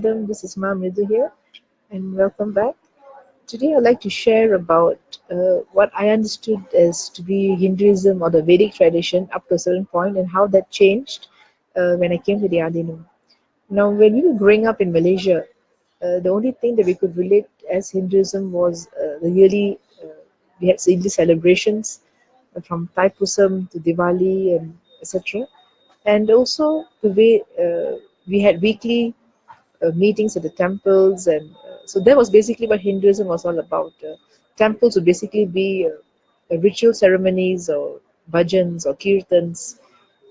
This is Ma Mridu here, and welcome back. Today, I'd like to share about what I understood as to be Hinduism or the Vedic tradition up to a certain point, and how that changed when I came to the Adinam. Now, when we were growing up in Malaysia, the only thing that we could relate as Hinduism was the yearly, we had yearly celebrations from Thaipusam to Diwali and etc. And also the way we had weekly meetings at the temples, and so that was basically what Hinduism was all about. Temples would basically be ritual ceremonies or bhajans or kirtans,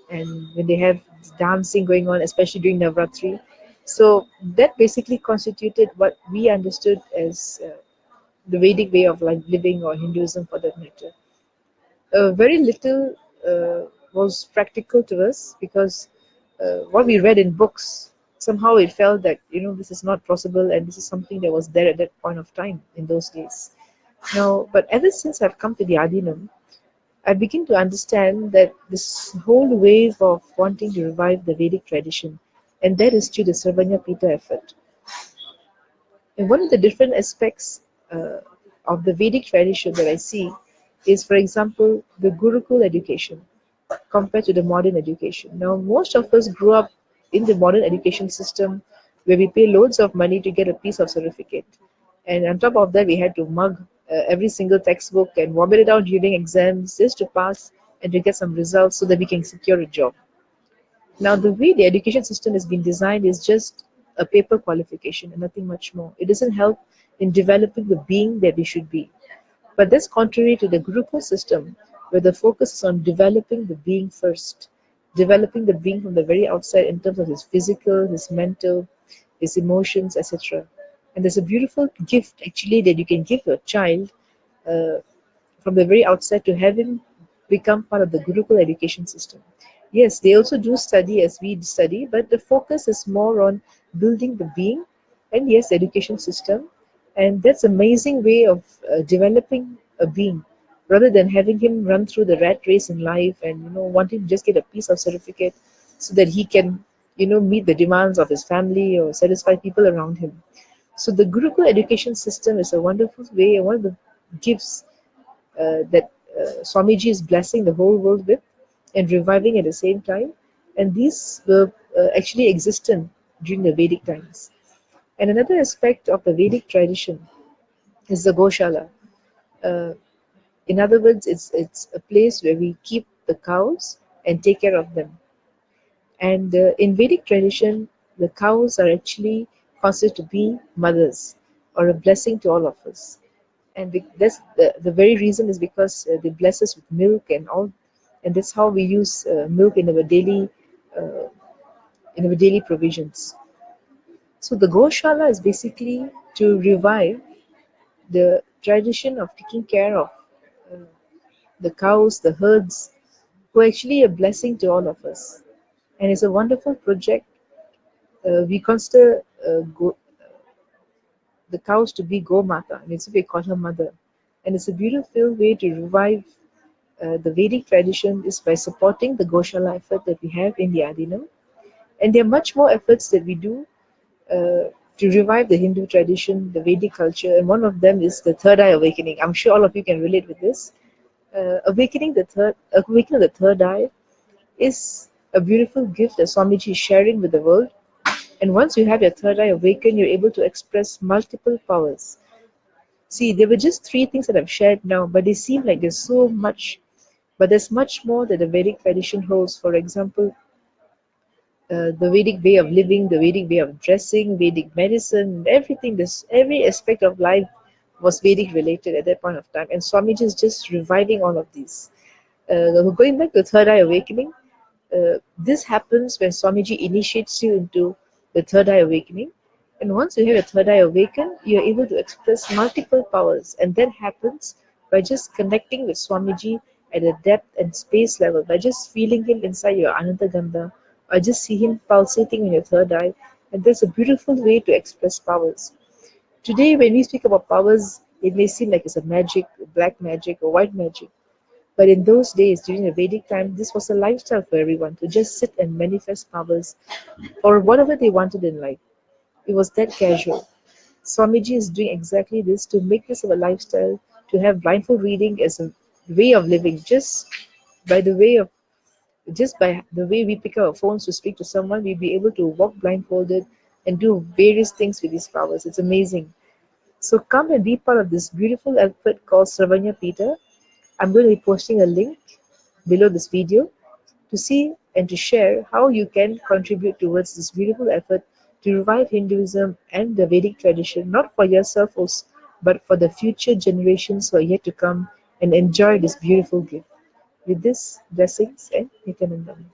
and when they have dancing going on, especially during Navratri. So that basically constituted what we understood as the Vedic way of like living, or Hinduism for that matter. Very little was practical to us because what we read in books, somehow it felt that this is not possible, and this is something that was there at that point of time in those days. Now, but ever since I've come to the Adinam, I begin to understand that this whole wave of wanting to revive the Vedic tradition, and that is through the Sarvajnapeetha effort. And one of the different aspects of the Vedic tradition that I see is, for example, the Gurukul education compared to the modern education. Now, most of us grew up in the modern education system where we pay loads of money to get a piece of certificate. And on top of that, we had to mug every single textbook and vomit it out during exams just to pass and to get some results so that we can secure a job. Now, the way the education system has been designed is just a paper qualification and nothing much more. It doesn't help in developing the being that we should be. But that's contrary to the Gurukul system, where the focus is on developing the being first, developing the being from the very outside in terms of his physical, his mental, his emotions, etc. And there's a beautiful gift actually that you can give your child uh, from the very outset to have him become part of the Gurukul education system. Yes, they also do study as we study, but the focus is more on building the being, and yes, the education system. And that's amazing way of developing a being rather than having him run through the rat race in life and wanting to just get a piece of certificate so that he can meet the demands of his family or satisfy people around him. So the Gurukul education system is a wonderful way, and one of the gifts that Swamiji is blessing the whole world with and reviving at the same time. And these were actually existent during the Vedic times. And another aspect of the Vedic tradition is the Goshala. Uh, in other words, it's a place where we keep the cows and take care of them. And in Vedic tradition, the cows are actually considered to be mothers or a blessing to all of us. And that's the very reason is because they bless us with milk and all, and that's how we use milk uh, in our daily provisions. So the Goshala is basically to revive the tradition of taking care of uh, the cows, the herds, who are actually a blessing to all of us. And it's a wonderful project. We consider the cows to be Go Mata, and it's we call her mother. And it's a beautiful way to revive the Vedic tradition is by supporting the Goshala effort that we have in the Adinam. And there are much more efforts that we do to revive the Hindu tradition, the Vedic culture, and one of them is the Third Eye Awakening. I'm sure all of you can relate with this. Awakening the third eye is a beautiful gift that Swamiji is sharing with the world. And once you have your third eye awakened, you're able to express multiple powers. See, there were just three things that I've shared now, but they seem like there's so much. But there's much more that the Vedic tradition holds. For example, the Vedic way of living, the Vedic way of dressing, Vedic medicine, everything. This every aspect of life was Vedic related at that point of time, and Swamiji is just reviving all of these. Going back to Third Eye Awakening, this happens when Swamiji initiates you into the Third Eye Awakening. And once you have your third eye awakened, you're able to express multiple powers. And that happens by just connecting with Swamiji at a depth and space level, by just feeling him inside your Ananta Gandha, or just see him pulsating in your third eye. And that's a beautiful way to express powers. Today, when we speak about powers, it may seem like it's a magic, black magic, or white magic. But in those days, during the Vedic time, this was a lifestyle for everyone to just sit and manifest powers or whatever they wanted in life. It was that casual. Swamiji is doing exactly this to make this our lifestyle, to have blindfold reading as a way of living, by the way of just by the way we pick up our phones to speak to someone, we'll be able to walk blindfolded and do various things with these powers. It's amazing. So come and be part of this beautiful effort called Sarvajnapeetha. I'm going to be posting a link below this video to see and to share how you can contribute towards this beautiful effort to revive Hinduism and the Vedic tradition, not for yourself, but for the future generations who are yet to come and enjoy this beautiful gift. With this, blessings and Nityanandana.